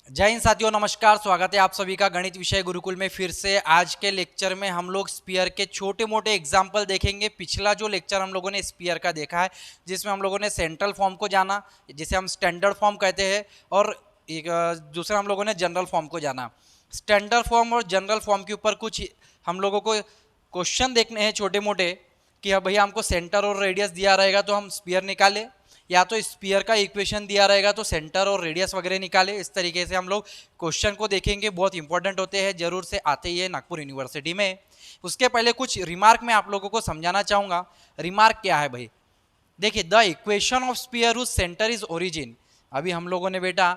जय हिंद साथियों, नमस्कार। स्वागत है आप सभी का गणित विषय गुरुकुल में। फिर से आज के लेक्चर में हम लोग स्पीयर के छोटे मोटे एग्जाम्पल देखेंगे। पिछला जो लेक्चर हम लोगों ने स्पीयर का देखा है, जिसमें हम लोगों ने सेंट्रल फॉर्म को जाना, जिसे हम स्टैंडर्ड फॉर्म कहते हैं, और एक दूसरा हम लोगों ने जनरल फॉर्म को जाना। स्टैंडर्ड फॉर्म और जनरल फॉर्म के ऊपर कुछ हम लोगों को क्वेश्चन देखने हैं छोटे मोटे, कि अब भैया हमको सेंटर और रेडियस दिया रहेगा तो हम स्पीयर निकाले, या तो स्पीयर का इक्वेशन दिया रहेगा तो सेंटर और रेडियस वगैरह निकाले। इस तरीके से हम लोग क्वेश्चन को देखेंगे। बहुत इंपॉर्टेंट होते हैं, जरूर से आते ही है नागपुर यूनिवर्सिटी में। उसके पहले कुछ रिमार्क मैं आप लोगों को समझाना चाहूँगा। रिमार्क क्या है भाई? देखिए, the equation of sphere whose centre is origin. अभी हम लोगों ने बेटा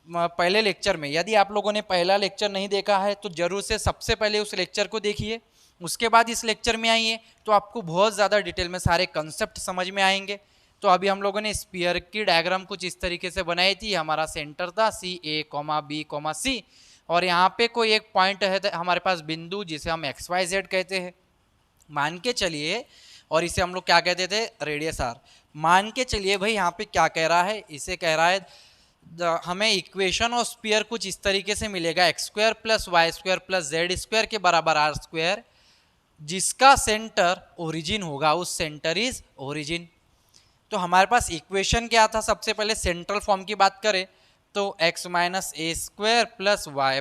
पहले लेक्चर में, यदि आप लोगों ने पहला लेक्चर नहीं देखा है तो जरूर से सबसे पहले उस लेक्चर को देखिए, उसके बाद इस लेक्चर में आइए, तो आपको बहुत ज़्यादा डिटेल में सारे कंसेप्ट समझ में आएंगे। तो अभी हम लोगों ने स्पीयर की डायग्राम कुछ इस तरीके से बनाई थी। हमारा सेंटर था CA, B, C, और यहाँ पे कोई एक पॉइंट है हमारे पास बिंदु, जिसे हम XYZ कहते हैं, मान के चलिए। और इसे हम लोग क्या कहते थे? Radius R। मान के चलिए भाई, यहाँ पे क्या कह रहा है? इसे कह रहा है हमें इक्वेशन ऑफ स्पीयर कुछ इस तरीके से मिलेगा, x² + y² + z² के बराबर R², जिसका सेंटर ओरिजिन होगा, उस सेंटर इज ओरिजिन। तो हमारे पास इक्वेशन क्या था? सबसे पहले सेंट्रल फॉर्म की बात करें तो x - a² + y -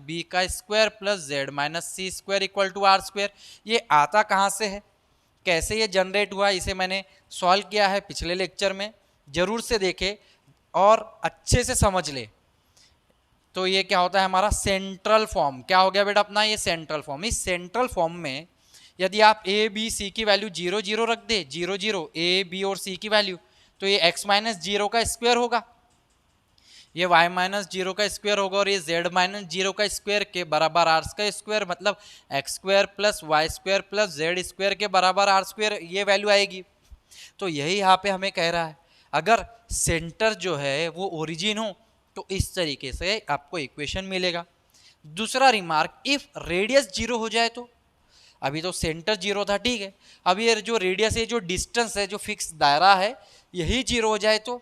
b² + z - c² = R²। ये आता कहाँ से है, कैसे ये जनरेट हुआ, इसे मैंने सॉल्व किया है पिछले लेक्चर में। जरूर से देखे और अच्छे से समझ ले। तो ये क्या होता है? हमारा सेंट्रल फॉर्म। क्या हो गया बेटा अपना? ये सेंट्रल फॉर्म। इस सेंट्रल फॉर्म में यदि आप a b c की वैल्यू 0 0 रख दे, 0 0 a b और c की वैल्यू, तो ये x - 0 का स्क्वायर होगा, ये y - 0 का स्क्वायर होगा, और ये z - 0 का स्क्वायर के बराबर r का स्क्वायर, मतलब x² + y² + z² के बराबर R², ये वैल्यू आएगी। तो यही यहाँ पे हमें कह रहा है, अगर सेंटर जो है वो ओरिजिन हो तो इस तरीके से आपको इक्वेशन मिलेगा। दूसरा रिमार्क, इफ रेडियस 0 हो जाए तो, अभी तो सेंटर 0 था, ठीक है। अब ये जो रेडियस है, जो डिस्टेंस है, जो फिक्स दायरा है, यही 0 हो जाए तो,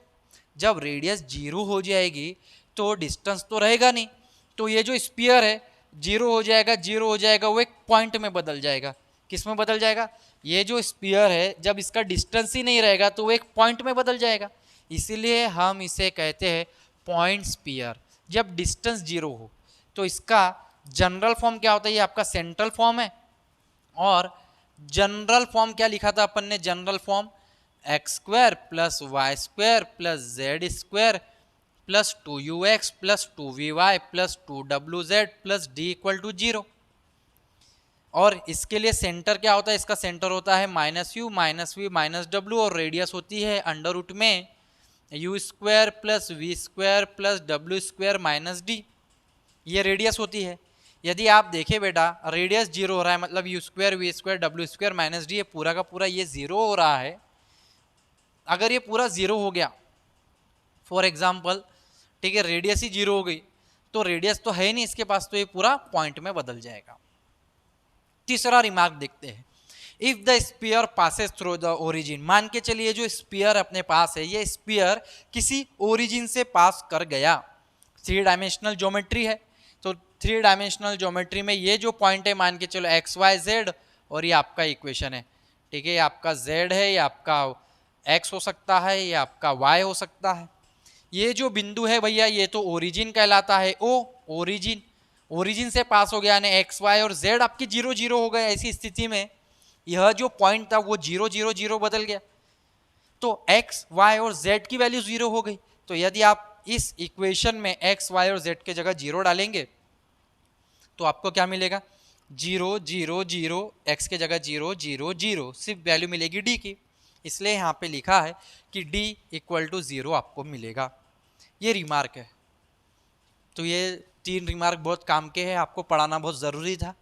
जब रेडियस 0 हो जाएगी तो डिस्टेंस तो रहेगा नहीं, तो ये जो स्पीयर है 0 हो जाएगा, 0 हो जाएगा, वो एक पॉइंट में बदल जाएगा। किस में बदल जाएगा? ये जो स्पीयर है, जब इसका डिस्टेंस ही नहीं रहेगा तो वो एक पॉइंट में बदल जाएगा। इसीलिए हम इसे कहते हैं पॉइंट स्पीयर, जब डिस्टेंस 0 हो। तो इसका जनरल फॉर्म क्या होता है? ये आपका सेंट्रल फॉर्म है। और जनरल फॉर्म क्या लिखा था अपन ने? General form x² + y² + z² + 2ux + 2vy + 2wz + d = 0। और इसके लिए सेंटर क्या होता है? इसका सेंटर होता है -u -v -w, और रेडियस होती है अंडर रूट में u² + v² + w² - d, ये रेडियस होती है। यदि आप देखें बेटा, रेडियस 0 हो रहा है, मतलब u² v² w² - d, ये पूरा का पूरा ये 0 हो रहा है। अगर ये पूरा 0 हो गया, फॉर एग्जाम्पल, ठीक है, रेडियस ही 0 हो गई, तो रेडियस तो है नहीं इसके पास, तो ये पूरा पॉइंट में बदल जाएगा। तीसरा रिमार्क देखते हैं, if the sphere passes through the origin. मान के चलिए जो स्पीयर अपने पास है, ये स्पीयर किसी ओरिजिन से पास कर गया। 3 डायमेंशनल ज्योमेट्री है, तो 3 डायमेंशनल ज्योमेट्री में ये जो पॉइंट है, मान के चलो XYZ, और ये आपका इक्वेशन है, ठीक है। ये आपका Z है, ये आपका X हो सकता है, ये आपका Y हो सकता है। ये जो बिंदु है भैया, ये तो ओरिजिन कहलाता है। ओरिजिन, ओरिजिन से पास हो गया, यानी एक्स वाई और जेड आपकी 0 0 हो गए। ऐसी स्थिति में यह जो पॉइंट था वो 0 0 0 बदल गया, तो एक्स वाई और जेड की वैल्यू 0 हो गई। तो यदि आप इस इक्वेशन में एक्स वाई और जेड के जगह 0 डालेंगे तो आपको क्या मिलेगा? 0 0 0, एक्स के जगह 0 0 0, सिर्फ वैल्यू मिलेगी डी की। इसलिए यहाँ पे लिखा है कि d = 0 आपको मिलेगा। ये रिमार्क है। तो ये 3 रिमार्क बहुत काम के हैं, आपको पढ़ाना बहुत ज़रूरी था,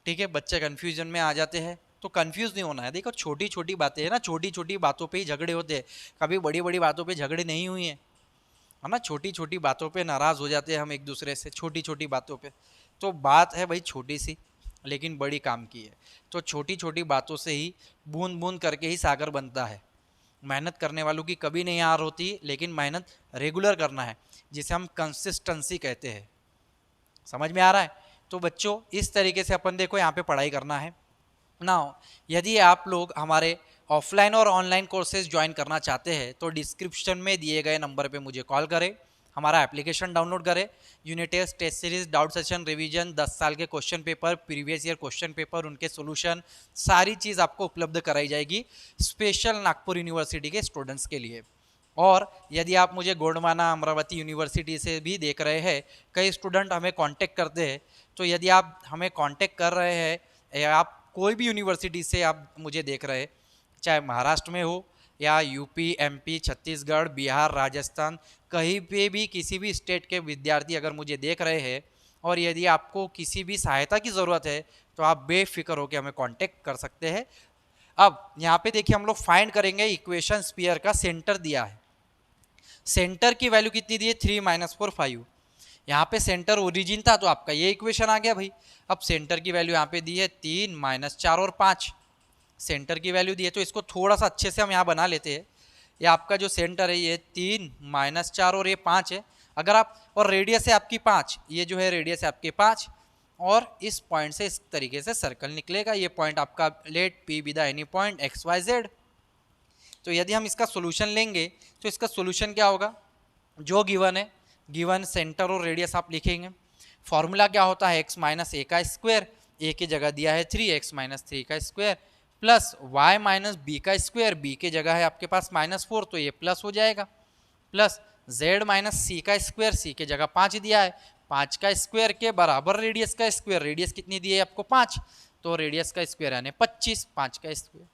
ठीक है। बच्चे कन्फ्यूजन में आ जाते हैं, तो कंफ्यूज नहीं होना है। देखो, छोटी छोटी बातें हैं ना, छोटी छोटी बातों पे ही झगड़े होते हैं, कभी बड़ी बड़ी बातों पे झगड़े नहीं हुए हैं, है ना। छोटी छोटी बातों पे नाराज़ हो जाते हैं हम एक दूसरे से, छोटी छोटी बातों पे। तो बात है भाई छोटी सी, लेकिन बड़ी काम की है। तो छोटी छोटी बातों से ही, बूंद बूंद करके ही सागर बनता है। मेहनत करने वालों की कभी नहीं हार होती, लेकिन मेहनत रेगुलर करना है। जिसे हम कंसिस्टेंसी कहते हैं। समझ में आ रहा है? तो बच्चों इस तरीके से अपन देखो यहाँ पे पढ़ाई करना है। नाउ यदि आप लोग हमारे ऑफलाइन और ऑनलाइन कोर्सेज ज्वाइन करना चाहते हैं तो डिस्क्रिप्शन में दिए गए नंबर पे मुझे कॉल करें, हमारा एप्लीकेशन डाउनलोड करें। Unit test, test series, doubt session, revision, 10 साल के question paper, previous year question paper, उनके सॉल्यूशन, सारी चीज़ आपको उपलब्ध कराई जाएगी स्पेशल नागपुर यूनिवर्सिटी के स्टूडेंट्स के लिए। और यदि आप मुझे गोंडवाना अमरावती यूनिवर्सिटी से भी देख रहे हैं, कई स्टूडेंट हमें कांटेक्ट करते हैं, तो यदि आप हमें कांटेक्ट कर रहे हैं या आप कोई भी यूनिवर्सिटी से आप मुझे देख रहे हैं, चाहे महाराष्ट्र में हो या यूपी, एमपी, छत्तीसगढ़, बिहार, राजस्थान, कहीं पे भी किसी भी स्टेट के विद्यार्थी अगर मुझे देख रहे हैं और यदि आपको किसी भी सहायता की ज़रूरत है तो आप बेफिक्र होकर हमें कांटेक्ट कर सकते हैं। अब यहाँ पे देखिए हम लोग फाइंड करेंगे इक्वेशन स्फीयर का सेंटर दिया है। सेंटर की वैल्यू कितनी दी है? 3 - 4 5। यहाँ पे सेंटर ओरिजिन था तो आपका ये इक्वेशन आ गया भाई। अब सेंटर की वैल्यू यहाँ पे दी है 3 - 4 और 5, सेंटर की वैल्यू दी है। तो इसको थोड़ा सा अच्छे से हम यहाँ बना लेते हैं। ये आपका जो सेंटर है ये 3 - 4 और ये 5 है। अगर आप, और रेडियस है आपकी 5, ये जो है रेडियस है आपके 5, और इस पॉइंट से इस तरीके से सर्कल निकलेगा। ये पॉइंट आपका let P be the any point x y z. तो यदि हम इसका सोल्यूशन लेंगे तो इसका सोल्यूशन क्या होगा? जो गिवन है, गिवन सेंटर और रेडियस आप लिखेंगे। फॉर्मूला क्या होता है? x - a का स्क्वायर, a की जगह दिया है 3, x - 3 का स्क्वायर, प्लस y - b का स्क्वायर, b की जगह है आपके पास -4 तो ये प्लस हो जाएगा, प्लस z - c का स्क्वायर, c की जगह 5 दिया है, 5 का स्क्वायर के बराबर रेडियस का स्क्वायर, रेडियस कितनी दी है आपको? 5, तो रेडियस का स्क्वायर यानी 25, 5 का स्क्वायर।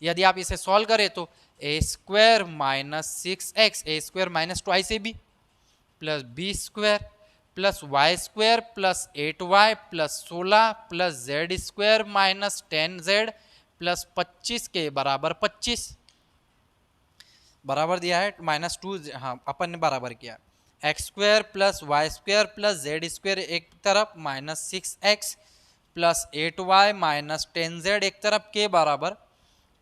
यदि आप इसे सॉल्व करें तो a square - 6x, a square -2 ab plus b square plus y square plus 8y plus 16 plus z square -10z plus 25 के बराबर 25, बराबर दिया है -2, हाँ अपन ने बराबर किया। X square plus y square plus z square एक तरफ -6x प्लस 8y -10z एक तरफ के बराबर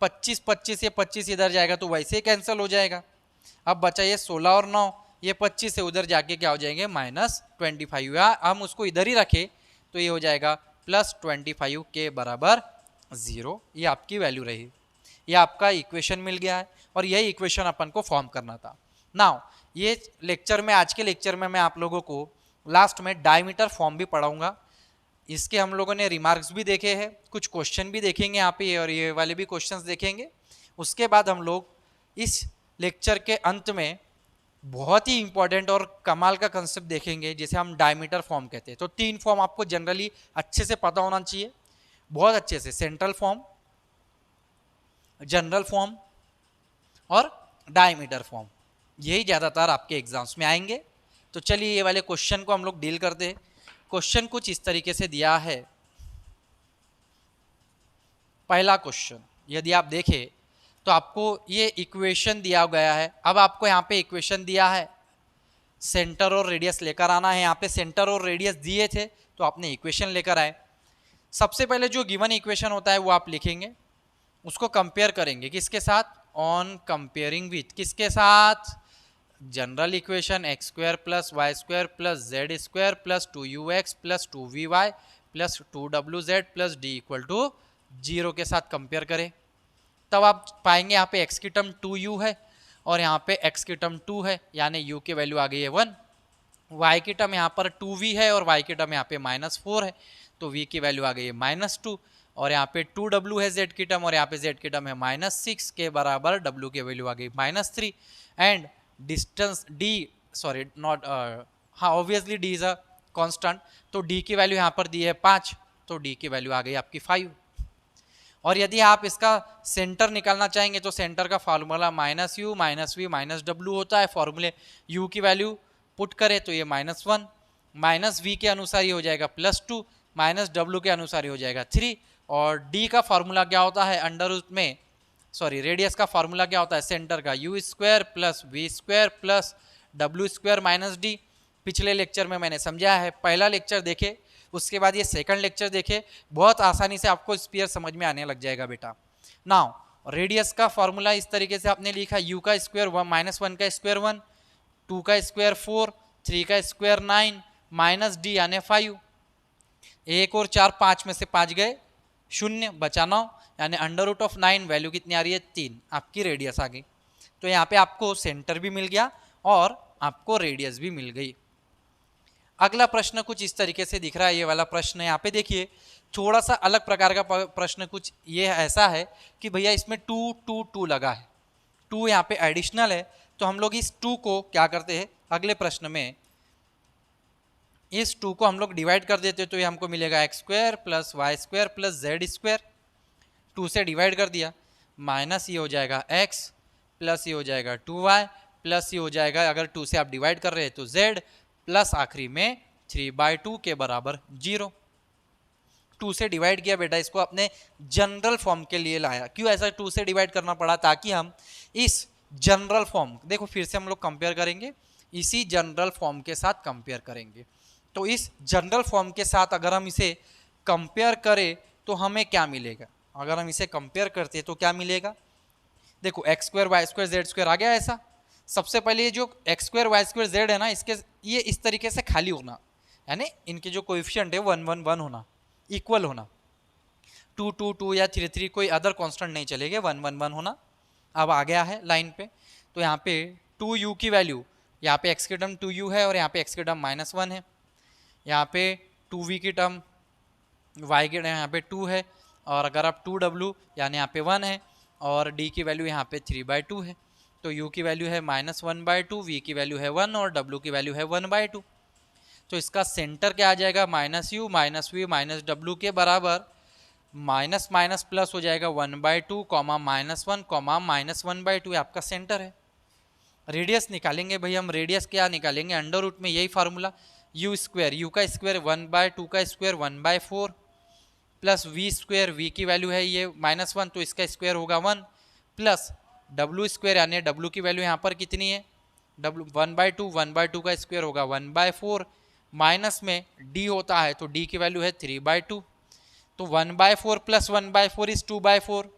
25, 25 ये 25 इधर जाएगा तो वैसे ही कैंसिल हो जाएगा। अब बचा ये 16 और 9, ये 25 से उधर जाके क्या हो जाएंगे? -25, या हम उसको इधर ही रखें तो ये हो जाएगा +25 के बराबर 0। ये आपकी वैल्यू रही, ये आपका इक्वेशन मिल गया है और यही इक्वेशन अपन को फॉर्म करना था। नाउ ये लेक्चर में, आज के लेक्चर में मैं आप लोगों को लास्ट में डायमीटर फॉर्म भी पढ़ाऊंगा। इसके हम लोगों ने रिमार्क्स भी देखे हैं, कुछ क्वेश्चन भी देखेंगे यहाँ पे और ये वाले भी क्वेश्चंस देखेंगे। उसके बाद हम लोग इस लेक्चर के अंत में बहुत ही इंपॉर्टेंट और कमाल का कंसेप्ट देखेंगे जिसे हम डायमीटर फॉर्म कहते हैं। तो 3 फॉर्म आपको जनरली अच्छे से पता होना चाहिए, बहुत अच्छे से, सेंट्रल फॉर्म, जनरल फॉर्म और डायमीटर फॉर्म, यही ज़्यादातर आपके एग्जाम्स में आएंगे। तो चलिए ये वाले क्वेश्चन को हम लोग डील करते हैं। क्वेश्चन कुछ इस तरीके से दिया है। पहला क्वेश्चन यदि आप देखें तो आपको ये इक्वेशन दिया गया है। अब आपको यहाँ पे इक्वेशन दिया है, सेंटर और रेडियस लेकर आना है। यहाँ पे सेंटर और रेडियस दिए थे तो आपने इक्वेशन लेकर आए। सबसे पहले जो गिवन इक्वेशन होता है वो आप लिखेंगे, उसको कंपेयर करेंगे किसके साथ? ऑन कंपेयरिंग विथ, किसके साथ? General equation x square plus y square plus z square plus 2ux plus 2vy plus 2wz plus d equal to 0 के साथ कंपेयर करें। तब आप पाएंगे यहाँ पे x की टर्म 2u है और यहाँ पे x की टर्म 2 है, यानी u की वैल्यू आ गई है 1, y की टर्म यहाँ पर 2v है और y की टर्म यहाँ पे -4 है तो v की वैल्यू आ गई है -2, और यहाँ पे 2w है z की टर्म और यहाँ पे z की टर्म है -6 के बराबर w की वैल्यू आ गई -3 and distance d, sorry not, हाँ obviously d is a constant, तो d की वैल्यू यहाँ पर दी है 5 तो d की वैल्यू आ गई आपकी 5। और यदि आप इसका सेंटर निकालना चाहेंगे तो सेंटर का फार्मूला -u -v -w होता है। फॉर्मूले u की वैल्यू पुट करें तो ये -1, -v के अनुसार ये हो जाएगा +2, -w के अनुसार ये हो जाएगा 3, और d का फार्मूला क्या होता है? अंडर रूट में, सॉरी रेडियस का फार्मूला क्या होता है? सेंटर का u square plus v square plus w square minus d। पिछले लेक्चर में मैंने समझाया है, पहला लेक्चर देखे उसके बाद ये सेकंड लेक्चर देखे, बहुत आसानी से आपको स्फीयर समझ में आने लग जाएगा बेटा। नाउ रेडियस का फार्मूला इस तरीके से आपने लिखा, u का स्क्वायर -1 का स्क्वायर 1, 2 का स्क्वायर 4, 3 का स्क्वायर 9 माइनस डी यानी 5, 1 और 4 5 में से 5 गए 0 बचा 9 यानी अंडर रूट ऑफ 9 वैल्यू कितनी आ रही है 3, आपकी रेडियस आ गई। तो यहाँ पे आपको सेंटर भी मिल गया और आपको रेडियस भी मिल गई। अगला प्रश्न कुछ इस तरीके से दिख रहा है, ये वाला प्रश्न यहाँ पे देखिए थोड़ा सा अलग प्रकार का प्रश्न कुछ ये ऐसा है कि भैया इसमें 2 2 2 लगा है, 2 यहाँ पे एडिशनल है, तो हम लोग इस 2 को क्या करते हैं अगले प्रश्न में, इस 2 को हम लोग डिवाइड कर देते हैं, तो ये हमको मिलेगा x square plus y square plus z square, 2 से डिवाइड कर दिया, माइनस ये हो जाएगा x प्लस ये हो जाएगा 2y प्लस ये हो जाएगा, अगर 2 से आप डिवाइड कर रहे हैं तो z प्लस आखिरी में 3/2 के बराबर 0। 2 से डिवाइड किया बेटा, इसको अपने जनरल फॉर्म के लिए लाया। क्यों ऐसा 2 से डिवाइड करना पड़ा? ताकि हम इस जनरल फॉर्म, देखो फिर से हम लोग कंपेयर करेंगे, इसी जनरल फॉर्म के साथ कंपेयर करेंगे। तो इस जनरल फॉर्म के साथ अगर हम इसे कंपेयर करें तो हमें क्या मिलेगा? अगर हम इसे कंपेयर करते हैं तो क्या मिलेगा? देखो X square Y square Z square आ गया ऐसा। सबसे पहले ये जो X square Y square Z है ना, इसके ये इस तरीके से खाली होना, यानी इनके जो कोएफिशिएंट है 1 1 1 होना, इक्वल होना। 2 2 2 या 3 3 कोई अदर कांस्टेंट नहीं चलेगा, 1 1 1 होना। अब आ गया है लाइन पे, तो यहाँ पे 2u की वैल्यू, यहाँ पे x की टर्म 2u है और यहाँ पे x की टर्म -1 है, यहाँ पे 2v की टर्म y की टर्म यहाँ पे 2 है, और अगर आप 2w यानी यहाँ पे 1 है, और d की वैल्यू यहाँ पे 3/2 है। तो u की वैल्यू है -1/2, v की वैल्यू है 1 और w की वैल्यू है 1/2। तो इसका सेंटर क्या आ जाएगा? -u -v -w के बराबर, माइनस माइनस प्लस हो जाएगा 1/2 कॉमा -1 कॉमा -1/2, आपका सेंटर है। रेडियस निकालेंगे भाई हम, रेडियस क्या निकालेंगे? अंडर रूट में यही फार्मूला, u स्क्वायर, u का स्क्वायर 1/2 का square 1/4 plus v square, v की वैल्यू है ये -1 तो इसका स्क्वायर होगा 1 प्लस w स्क्वायर, यानी w की वैल्यू यहाँ पर कितनी है? w 1/2 का स्क्वायर होगा 1/4, माइनस में d होता है तो d की वैल्यू है 3/2, तो 1/4 प्लस 1/4 इज 2/4,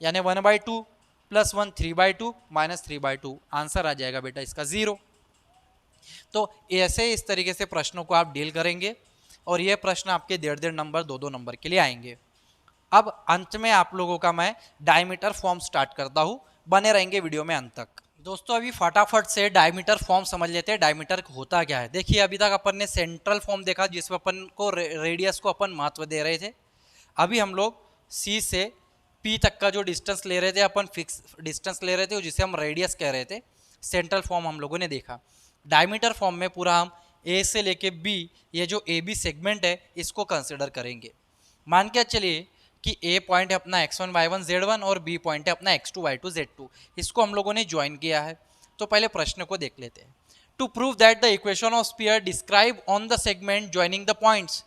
यानी 1/2 प्लस 1 3/2 माइनस 3/2, आंसर आ जाएगा बेटा इसका 0। तो ऐसे इस तरीके से प्रश्नों को आप डील करेंगे और ये प्रश्न आपके 1.5 नंबर 2 नंबर के लिए आएंगे। अब अंत में आप लोगों का मैं डायमीटर फॉर्म स्टार्ट करता हूँ, बने रहेंगे वीडियो में अंत तक। दोस्तों अभी फटाफट से डायमीटर फॉर्म समझ लेते हैं, डायमीटर होता क्या है। देखिए अभी तक अपन ने सेंट्रल फॉर्म देखा जिसमें अपन को रेडियस को अपन महत्व दे रहे थे। अभी हम लोग C से P तक का जो डिस्टेंस ले रहे थे, अपन फिक्स डिस्टेंस ले रहे थे जिसे हम रेडियस कह रहे थे, सेंट्रल फॉर्म हम लोगों ने देखा। डायमीटर फॉर्म में पूरा हम A से लेके B, ये जो AB सेगमेंट है इसको कंसिडर करेंगे। मान के चलिए कि A पॉइंट है अपना x1 y1 z1 और B पॉइंट है अपना x2 y2 z2, इसको हम लोगों ने ज्वाइन किया है। तो पहले प्रश्न को देख लेते हैं। To prove that the equation of sphere describe on the segment joining the points,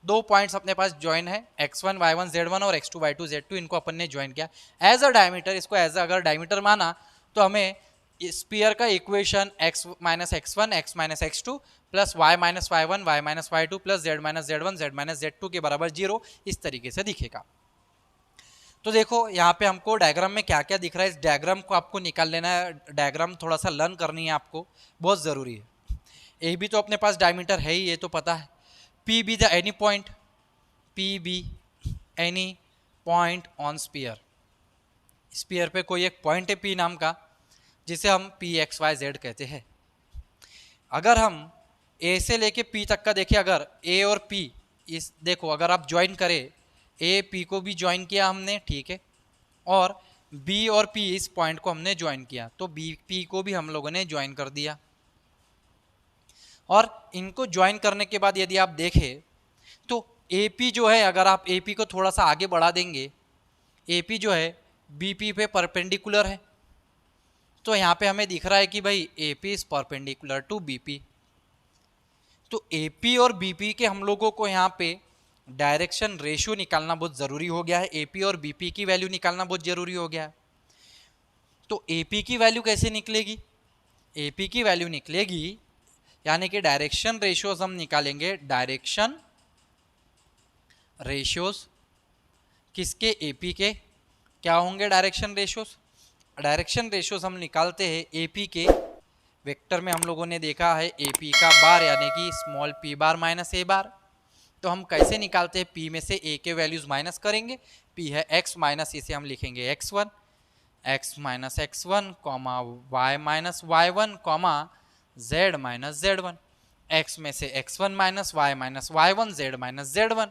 2 points अपने पास ज्वाइन है x1 y1 z1 और x2 y2 z2, इनको अपन ने ज्वाइन किया एज अ डायमीटर। इसको एज अगर डायमीटर माना तो हमें स्फीयर का equation x minus x1 x minus x2 plus y minus y1 y minus y2 plus z minus z1 z minus z2 के बराबर 0 इस तरीके से दिखेगा। तो देखो यहाँ पे हमको डायग्राम में क्या क्या दिख रहा है, इस डायग्राम को आपको निकाल लेना है। डायग्राम थोड़ा सा लर्न करनी है आपको, बहुत ज़रूरी है। ए भी तो अपने पास डायमीटर है ही, ये तो पता है। P be the any point, P be any point on sphere, sphere पे कोई एक पॉइंट है पी नाम का जिसे हम पी एक्स वाई जेड कहते हैं। अगर हम ए से लेके पी तक का देखें, अगर ए और पी इस देखो अगर आप ज्वाइन करें, ए पी को भी ज्वाइन किया हमने, ठीक है, और बी और पी इस पॉइंट को हमने ज्वाइन किया, तो बी पी को भी हम लोगों ने ज्वाइन कर दिया। और इनको ज्वाइन करने के बाद यदि आप देखें तो ए पी जो है, अगर आप ए पी को थोड़ा सा आगे बढ़ा देंगे, ए पी जो है बी पी पे परपेंडिकुलर है, तो यहाँ पे हमें दिख रहा है कि भाई A P is perpendicular to B P. तो ए पी और बी पी के हम लोगों को यहाँ पे डायरेक्शन रेशियो निकालना बहुत ज़रूरी हो गया है, ए पी और बी पी की वैल्यू निकालना बहुत ज़रूरी हो गया है। तो ए पी की वैल्यू कैसे निकलेगी? ए पी की वैल्यू निकलेगी यानी कि डायरेक्शन रेशियोज हम निकालेंगे, डायरेक्शन रेशियोज किसके? ए पी के। क्या होंगे डायरेक्शन रेशियोज? डायरेक्शन रेशियोज हम निकालते हैं ए पी के वेक्टर में हम लोगों ने देखा है ए पी का बार यानी कि स्मॉल पी बार माइनस ए बार। तो हम कैसे निकालते हैं, पी में से ए के वैल्यूज माइनस करेंगे, पी है एक्स माइनस इसे हम लिखेंगे x1, x minus x1 comma y minus y1 comma z minus z1, x में से x1 minus y1 z minus z1।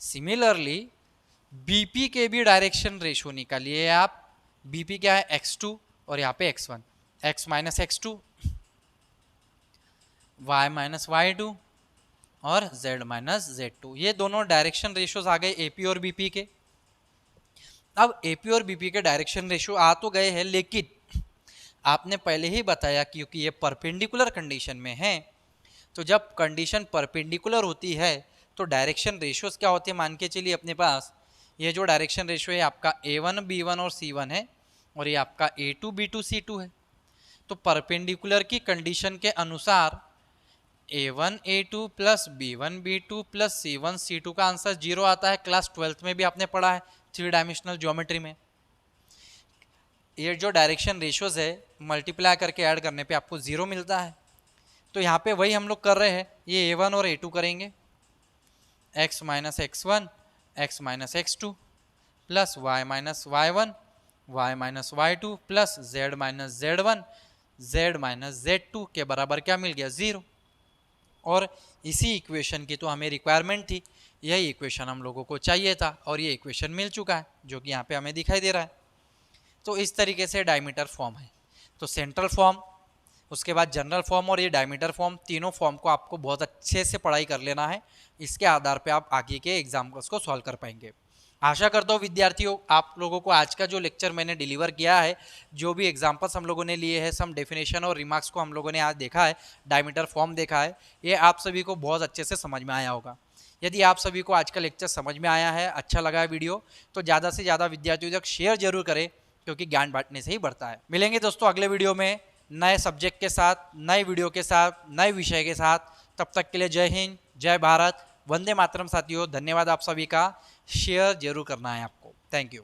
Similarly BP के भी डायरेक्शन रेशो निकालिए आप, बीपी क्या है x2 और यहाँ पे x1, x minus x2 y minus y2 और z माइनस z2। ये दोनों डायरेक्शन रेशोज आ गए एपी और बीपी के। अब एपी और बीपी के डायरेक्शन रेशो आ तो गए हैं, लेकिन आपने पहले ही बताया क्योंकि ये परपेंडिकुलर कंडीशन में है, तो जब कंडीशन परपेंडिकुलर होती है तो डायरेक्शन रेशोज क्या होते हैं, मान के चलिए अपने पास ये जो डायरेक्शन रेशो है आपका A1 B1 और C1 है और ये आपका A2 B2 C2 है। तो परपेंडिकुलर की कंडीशन के अनुसार A1 A2 plus B1 B2 plus C1 C2 का आंसर 0 आता है। क्लास 12th में भी आपने पढ़ा है 3 डायमेंशनल ज्योमेट्री में। ये जो डायरेक्शन रेशोज है मल्टीप्लाई करके ऐड करने पे आपको 0 मिलता है। तो यहाँ पे वही हम लोग कर रहे हैं, ये A1 और A2 करेंगे, x minus x1 x minus x2 plus y minus y1 y minus y2 plus z minus z1 z minus z2 के बराबर क्या मिल गया 0। और इसी इक्वेशन की तो हमें रिक्वायरमेंट थी, यही इक्वेशन हम लोगों को चाहिए था और ये इक्वेशन मिल चुका है जो कि यहाँ पे हमें दिखाई दे रहा है। तो इस तरीके से डायमीटर फॉर्म है। तो सेंट्रल फॉर्म, उसके बाद जनरल फॉर्म और ये डायमीटर फॉर्म, तीनों फॉर्म को आपको बहुत अच्छे से पढ़ाई कर लेना है। इसके आधार पे आप आगे के एग्जाम्पल्स को सॉल्व कर पाएंगे। आशा करता हूँ विद्यार्थियों आप लोगों को आज का जो लेक्चर मैंने डिलीवर किया है, जो भी एग्जाम्पल्स हम लोगों ने लिए हैं, सम डेफिनेशन और रिमार्क्स को हम लोगों ने आज देखा है, डायमीटर फॉर्म देखा है, ये आप सभी को बहुत अच्छे से समझ में आया होगा। यदि आप सभी को आज का लेक्चर समझ में आया है, अच्छा लगा है वीडियो, तो ज़्यादा से ज़्यादा विद्यार्थियों तक शेयर जरूर करें, क्योंकि ज्ञान बांटने से ही बढ़ता है। मिलेंगे दोस्तों अगले वीडियो में नए सब्जेक्ट के साथ, नए वीडियो के साथ, नए विषय के साथ। तब तक के लिए जय हिंद, जय भारत, वंदे मातरम साथियों। धन्यवाद आप सभी का, शेयर जरूर करना है आपको। Thank you.